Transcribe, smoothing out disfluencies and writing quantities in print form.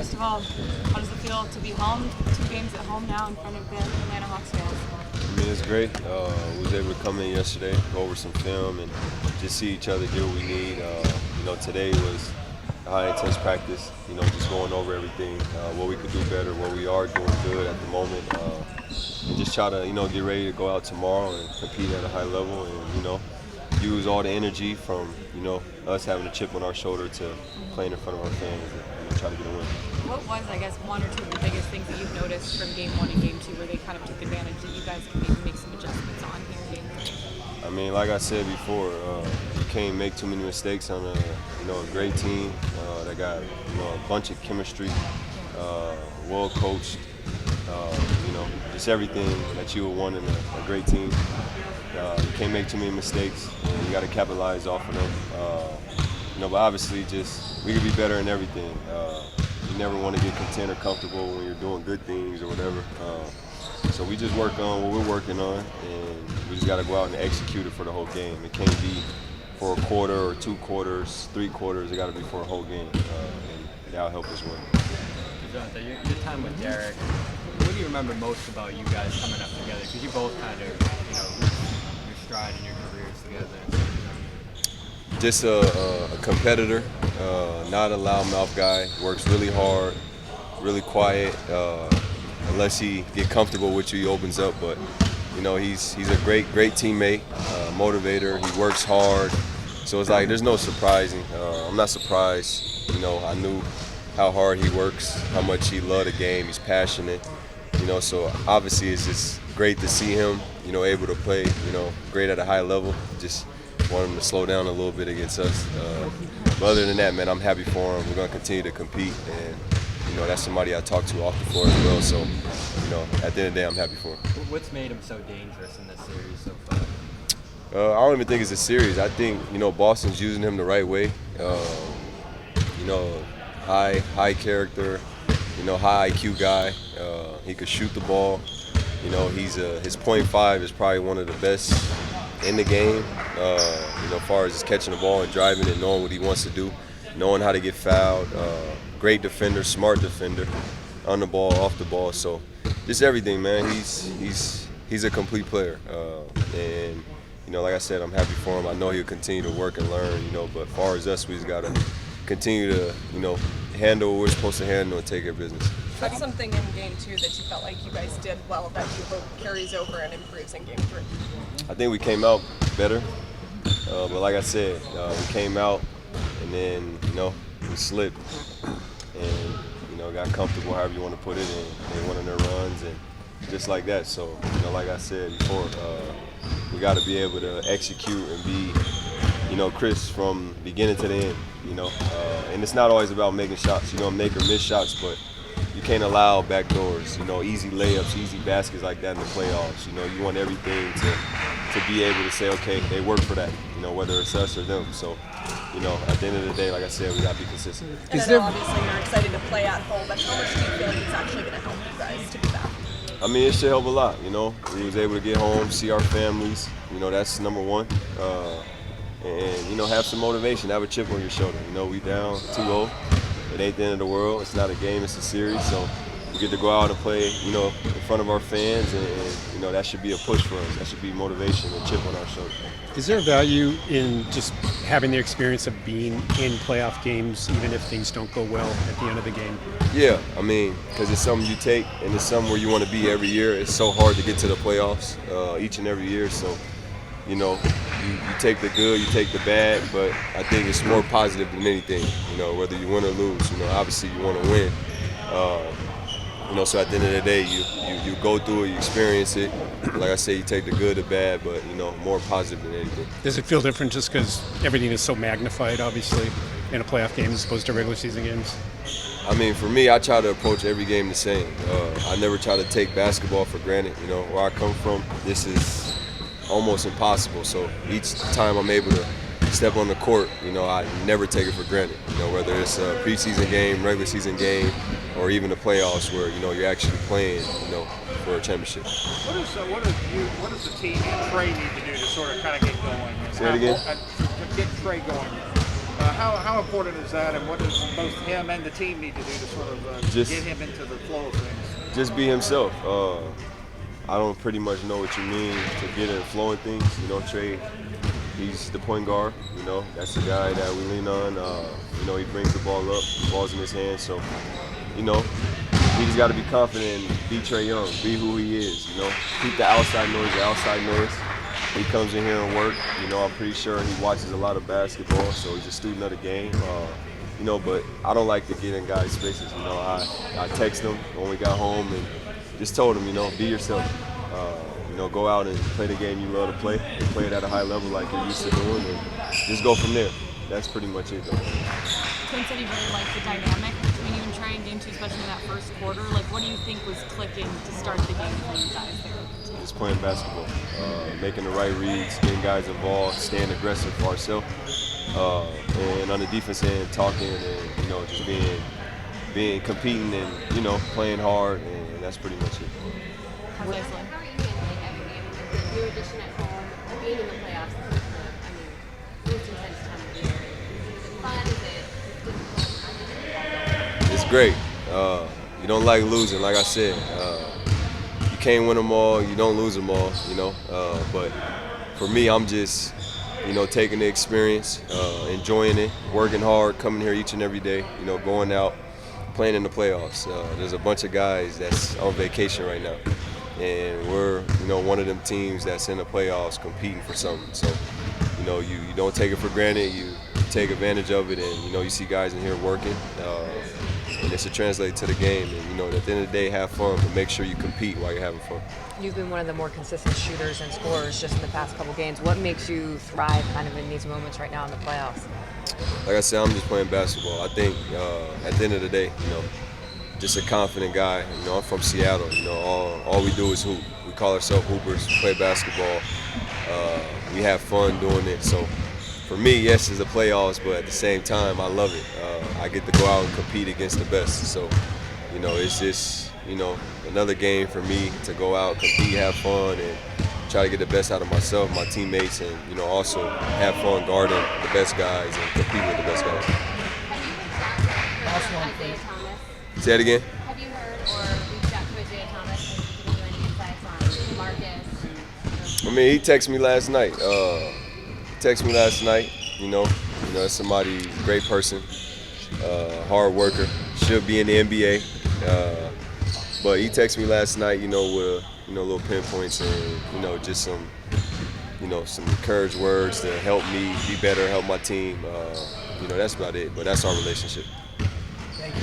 First of all, how does it feel to be home, 2 games at home now in front of the Atlanta Hawks fans? I mean, it's great. We was able to come in yesterday, go over some film, and just see each other, get what we need. Today was a high-intense practice, just going over everything, what we could do better, what we are doing good at the moment, and just try to, get ready to go out tomorrow and compete at a high level and, use all the energy from, us having a chip on our shoulder to playing in front of our fans and try to get a win. What was, I guess, one or two of the biggest things that you've noticed from Game 1 and Game 2 where they kind of took advantage that you guys can maybe make some adjustments on here in Game 3? I mean, like I said before, you can't make too many mistakes on a great team that got a bunch of chemistry, well coached, just everything that you would want in a great team. You can't make too many mistakes, and you got to capitalize off of them. But obviously, we could be better in everything. You never want to get content or comfortable when you're doing good things or whatever. So we just work on what we're working on, and we just got to go out and execute it for the whole game. It can't be for a quarter or 2 quarters, 3 quarters. It got to be for a whole game, and that'll help us win. Dejounte, your time with Derek, what do you remember most about you guys coming up together? Because you both kind of, reached your stride in your careers together. Just a competitor, not a loudmouth guy. Works really hard, really quiet. Unless he get comfortable with you, he opens up. But he's a great teammate, motivator. He works hard. So it's like there's no surprising. I'm not surprised. I knew how hard he works, how much he loved the game. He's passionate. So obviously it's just great to see him. Able to play. Great at a high level. Just want him to slow down a little bit against us. But other than that, man, I'm happy for him. We're going to continue to compete, and that's somebody I talk to off the floor as well. So, at the end of the day, I'm happy for him. What's made him so dangerous in this series so far? I don't even think it's a series. I think Boston's using him the right way. High character, high IQ guy. He could shoot the ball. His .5 is probably one of the best in the game, as far as catching the ball and driving and knowing what he wants to do, knowing how to get fouled. Great defender, smart defender, on the ball, off the ball. So just everything, man. He's a complete player, and like I said, I'm happy for him. I know he'll continue to work and learn, but as far as us, we just gotta continue to handle what we're supposed to handle and take care of business. What's something in Game 2 that you felt like you guys did well that you hope carries over and improves in Game 3? I think we came out better, but like I said, we came out and then we slipped and got comfortable, however you want to put it, and they went on their runs and just like that. So like I said before, we got to be able to execute and be Chris from beginning to the end. And it's not always about making shots. Make or miss shots, but you can't allow backdoors, easy layups, easy baskets like that in the playoffs. You want everything to be able to say, okay, they work for that, whether it's us or them. So, at the end of the day, like I said, we got to be consistent. And I know obviously you're excited to play at home, but how much do you feel like it's actually going to help you guys to be back? I mean, it should help a lot, We was able to get home, see our families, that's number one. And have some motivation, have a chip on your shoulder. We down 2-0. It ain't the end of the world. It's not a game, it's a series. So we get to go out and play, in front of our fans, and that should be a push for us. That should be motivation, a chip on our shoulder. Is there value in just having the experience of being in playoff games, even if things don't go well at the end of the game? Yeah, I mean, because it's something you take, and it's something where you want to be every year. It's so hard to get to the playoffs each and every year. So, you take the good, you take the bad, but I think it's more positive than anything, whether you win or lose. Obviously you want to win. So at the end of the day, you go through it, you experience it. Like I say, you take the good, the bad, but, more positive than anything. Does it feel different just because everything is so magnified, obviously, in a playoff game as opposed to regular season games? I mean, for me, I try to approach every game the same. I never try to take basketball for granted. Where I come from, this is almost impossible. So each time I'm able to step on the court, I never take it for granted. Whether it's a preseason game, regular season game, or even the playoffs where you're actually playing, for a championship. What does the team and Trey need to do to sort of kind of get going? Say it again. To get Trey going. how important is that, and what does both him and the team need to do to sort of Just- get him into the flow of things? Just be himself. I don't pretty much know what you mean to get in flowing things. You know, Trey, he's the point guard. You know, that's the guy that we lean on. You know, he brings the ball up, the ball's in his hands. So, you know, he just got to be confident and be Trey Young, be who he is. You know, keep the outside noise. He comes in here and work. You know, I'm pretty sure he watches a lot of basketball, so he's a student of the game. You know, but I don't like to get in guys' spaces. You know, I text him when we got home and just told him, you know, be yourself. You know, go out and play the game you love to play and play it at a high level like you're used to doing, and just go from there. That's pretty much it, though. Clint said he really liked the dynamic between you and Trey in game two, especially in that first quarter. Like, what do you think was clicking to start the game for you guys there? Just playing basketball, making the right reads, getting guys involved, staying aggressive for ourselves, and on the defense end, talking and, you know, just being competing and, you know, playing hard, and that's pretty much it. How's Iceland? How are you handling every game? With your addition at home, being in the playoffs, most intense time of the year. Is it fun? Is it difficult? It's great. You don't like losing, like I said. You can't win them all, you don't lose them all, you know. But for me, I'm just, you know, taking the experience, enjoying it, working hard, coming here each and every day, you know, going out, playing in the playoffs. There's a bunch of guys that's on vacation right now. And we're, you know, one of them teams that's in the playoffs competing for something. So, you know, you don't take it for granted. You take advantage of it, and, you know, you see guys in here working. And it's to translate to the game. And, you know, at the end of the day, have fun, but make sure you compete while you're having fun. You've been one of the more consistent shooters and scorers just in the past couple games. What makes you thrive kind of in these moments right now in the playoffs? Like I said, I'm just playing basketball. I think at the end of the day, you know, just a confident guy. You know, I'm from Seattle. You know, all we do is hoop. We call ourselves hoopers. We play basketball. We have fun doing it. So for me, yes, it's the playoffs, but at the same time, I love it. I get to go out and compete against the best. So, you know, it's just, you know, another game for me to go out, compete, have fun, and try to get the best out of myself, my teammates, and, you know, also have fun guarding the best guys and compete with the best guys. Have you reached out to Isaiah Thomas? Say it again. Have you heard or reached out to Isaiah Thomas? Has he given you any insights on Marcus? I mean, he texted me last night. You know, it's somebody, great person, hard worker, should be in the NBA. But he texted me last night, you know, with, you know, little pinpoints and, you know, just some, you know, some encouraged words to help me be better, help my team. You know, that's about it. But that's our relationship. Thank you.